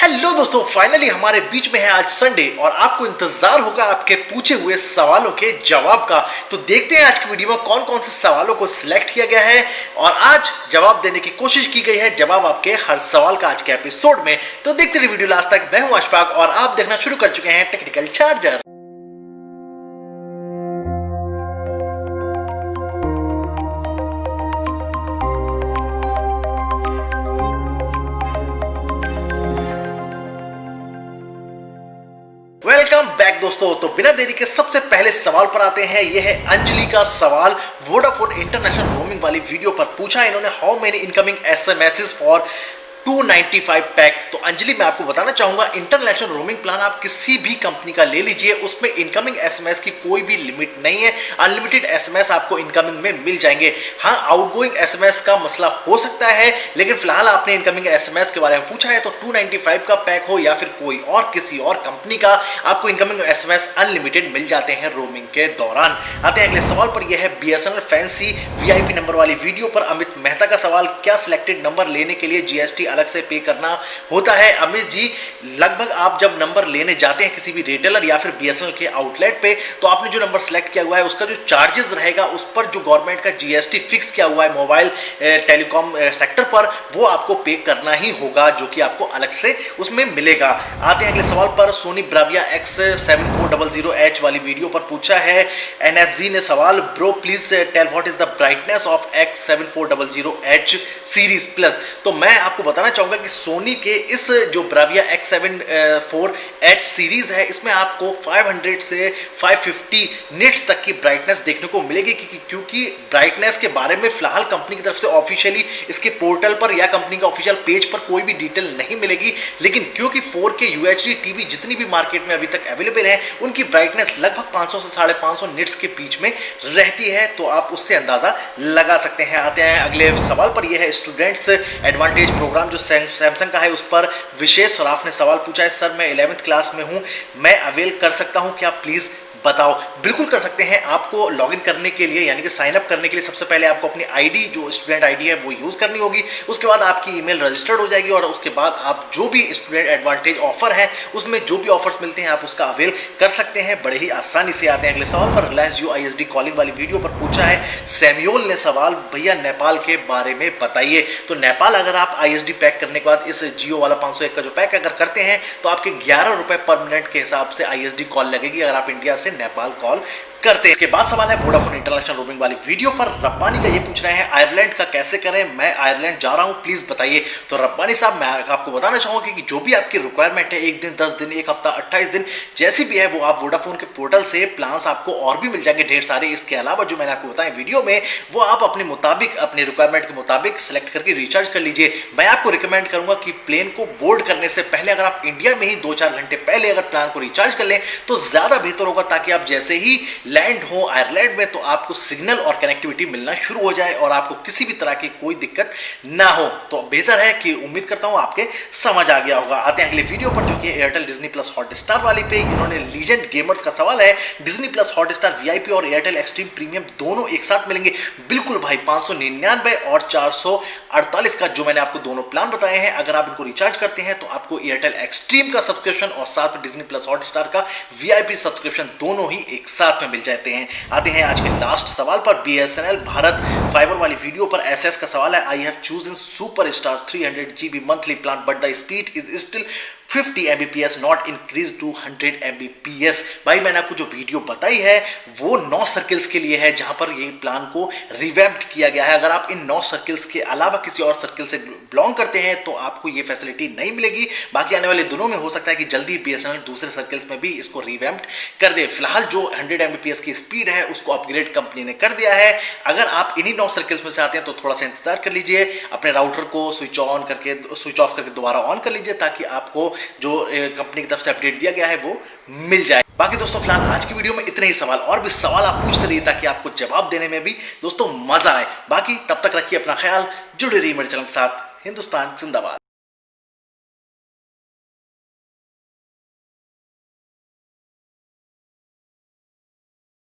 Hello दोस्तों, finally हमारे बीच में है आज संडे और आपको इंतजार होगा आपके पूछे हुए सवालों के जवाब का। तो देखते हैं आज की वीडियो में कौन कौन से सवालों को सिलेक्ट किया गया है और आज जवाब देने की कोशिश की गई है। जवाब आपके हर सवाल का आज के एपिसोड में। तो देखते रहिए वीडियो लास्ट तक। मैं हूं अशफाक और आप देखना शुरू कर चुके हैं टेक्निकल चार्जर। वेलकम बैक दोस्तों। तो बिना देरी के सबसे पहले सवाल पर आते हैं। यह है अंजलि का सवाल। वोडाफोन इंटरनेशनल रोमिंग वाली वीडियो पर पूछा इन्होंने, how many incoming SMS for 295 pack. तो अंजलि मैं आपको बताना चाहूंगा, इंटरनेशनल रोमिंग प्लान आप किसी भी कंपनी का ले लीजिए, उसमें इनकमिंग एसएमएस की कोई भी लिमिट नहीं है। अनलिमिटेड एसएमएस आपको इनकमिंग में मिल जाएंगे। हाँ, आउटगोइंग एसएमएस का मसला हो सकता है, लेकिन फिलहाल आपने इनकमिंग एसएमएस के बारे में पूछा है तो 295 का पैक हो या फिर कोई और किसी और कंपनी का, आपको इनकमिंग एसएमएस अनलिमिटेड मिल जाते हैं रोमिंग के दौरान। आते हैं अगले सवाल पर। यह है बीएसएनएल फैंसी वीआईपी नंबर वाली वीडियो पर अमित मेहता का सवाल। क्या सिलेक्टेड नंबर लेने के लिए जीएसटी अलग से पे करना होता है? अमित जी, लगभग आप जब नंबर लेने जाते हैं किसी भी रिटेलर या फिर बीएसएनएल के आउटलेट पे, तो आपने जो नंबर सेलेक्ट किया हुआ है उसका जो चार्जेस रहेगा उस पर जो गवर्नमेंट का जीएसटी फिक्स किया हुआ है मोबाइल टेलीकॉम सेक्टर पर, वो आपको पे करना ही होगा, जो कि आपको अलग से उसमें मिलेगा। आते हैं अगले सवाल पर। सोनी ब्राविया X7400H वाली वीडियो पर पूछा है एनएफजी ने सवाल, bro please tell what is the brightness of X7400H series plus. तो मैं आपको बताना चाहूंगा कि सोनी के इस जो ब्राविया X74H सीरीज है, इसमें आपको 500 से 550 निट्स तक की ब्राइटनेस देखने को मिलेगी, क्योंकि ब्राइटनेस के बारे में फिलहाल कंपनी की तरफ से ऑफिशियली इसके पोर्टल पर या कंपनी के ऑफिशियल पेज पर कोई भी डिटेल नहीं मिलेगी। लेकिन क्योंकि 4K UHD टीवी जितनी भी मार्केट में अभी तक अवेलेबल है, उनकी ब्राइटनेस लगभग 500 से 550 निट्स के बीच में रहती है, तो आप उससे अंदाजा लगा सकते हैं। आते हैं अगले सवाल पर। यह है स्टूडेंट्स एडवांटेज प्रोग्राम जो सैमसंग का है, उस पर विशेष सराफ ने सवाल पूछा है, सर मैं 11th क्लास में हूं, मैं अवेल कर सकता हूं क्या, प्लीज बताओ। बिल्कुल कर सकते हैं। आपको लॉगिन करने के लिए यानी कि साइन अप करने के लिए सबसे पहले आपको अपनी आईडी जो स्टूडेंट आईडी है वो यूज करनी होगी। उसके बाद आपकी ईमेल रजिस्टर्ड हो जाएगी और उसके बाद आप जो भी स्टूडेंट एडवांटेज ऑफर है उसमें जो भी ऑफर्स मिलते हैं आप उसका अवेल कर सकते हैं बड़े ही आसानी से। आते हैं अगले सवाल पर। रिलायंस जियो ISD कॉलिंग वाली वीडियो पर पूछा है सैम्यूल ने सवाल, भैया नेपाल के बारे में बताइए। तो नेपाल अगर आप ISD पैक करने के बाद इस जियो वाला 501 का जो पैक अगर करते हैं तो आपके 11 रुपए पर मिनट के हिसाब से ISD कॉल लगेगी अगर आप इंडिया से नेपाल कॉल करते हैं। इसके बाद सवाल है वोडाफोन इंटरनेशनल रोमिंग वाली वीडियो पर। रब्बानी का ये पूछ रहे हैं आयरलैंड का कैसे करें, मैं आयरलैंड जा रहा हूं, प्लीज बताइए। तो रब्बानी साहब, मैं आपको बताना चाहूंगा कि जो भी आपकी रिक्वायरमेंट है, 1 दिन, 10 दिन, 1 हफ्ता, 28 दिन, जैसी भी है वो आप वोडाफोन के पोर्टल से प्लान्स आपको और भी मिल जाएंगे ढेर सारे। इसके अलावा जो मैंने आपको बताया वीडियो में, वो आप अपने मुताबिक अपने रिक्वायरमेंट के मुताबिक सेलेक्ट करके रिचार्ज कर लीजिए। मैं आपको रिकमेंड करूंगा कि प्लेन को बोर्ड करने से पहले अगर आप इंडिया में ही 2-4 घंटे पहले अगर प्लान को रिचार्ज कर लें तो ज्यादा बेहतर होगा, ताकि आप जैसे ही लैंड हो आयरलैंड में तो आपको सिग्नल और कनेक्टिविटी मिलना शुरू हो जाए और आपको किसी भी तरह की कोई दिक्कत ना हो। तो बेहतर है कि उम्मीद करता हूं आपके समझ आ गया होगा। आते हैं अगले वीडियो पर जो कि एयरटेल डिज्नी प्लस हॉटस्टार वाली पे। इन्होंने लीजेंड गेमर्स का सवाल है, डिज्नी प्लस हॉटस्टार VIP और एयरटेल एक्सट्रीम प्रीमियम दोनों एक साथ मिलेंगे? बिल्कुल भाई, 599 और 448 का जो मैंने आपको दोनों प्लान बताए हैं, अगर आप इनको रिचार्ज करते हैं तो आपको एयरटेल एक्सट्रीम का सब्सक्रिप्शन और साथ में डिज्नी प्लस हॉटस्टार का VIP सब्सक्रिप्शन दोनों ही एक साथ में मिल जाते हैं। आते हैं आज के लास्ट सवाल पर। BSNL भारत फाइबर वाली वीडियो पर SS का सवाल है, I have chosen super star 300 GB monthly plan but the speed is still 50 Mbps not increase to 100 Mbps। भाई मैंने आपको जो वीडियो बताई है वो 9 सर्किल्स के लिए है, जहां पर ये प्लान को रिवैम्प्ड किया गया है। अगर आप इन 9 सर्किल्स के अलावा किसी और सर्किल से बिलोंग करते हैं तो आपको ये फैसिलिटी नहीं मिलेगी। बाकी आने वाले दिनों में हो सकता है कि जल्दी BSNL दूसरे सर्किल्स में भी इसको रिवैम्प्ड कर दे। फिलहाल जो 100 Mbps की स्पीड है उसको अपग्रेड कंपनी ने कर दिया है। अगर आप इन्हीं 9 सर्किल्स में से आते हैं तो थोड़ा सा इंतजार कर लीजिए, अपने राउटर को स्विच ऑफ करके दोबारा ऑन कर लीजिए, ताकि आपको जो कंपनी की तरफ से अपडेट दिया गया है वो मिल जाए। बाकी दोस्तों फिलहाल आज की वीडियो में इतने ही सवाल, और भी सवाल आप पूछते रहिए ताकि आपको जवाब देने में भी दोस्तों मजा आए। बाकी तब तक रखिए अपना ख्याल, जुड़े रहिए मेरे चैनल के साथ। हिंदुस्तान जिंदाबाद।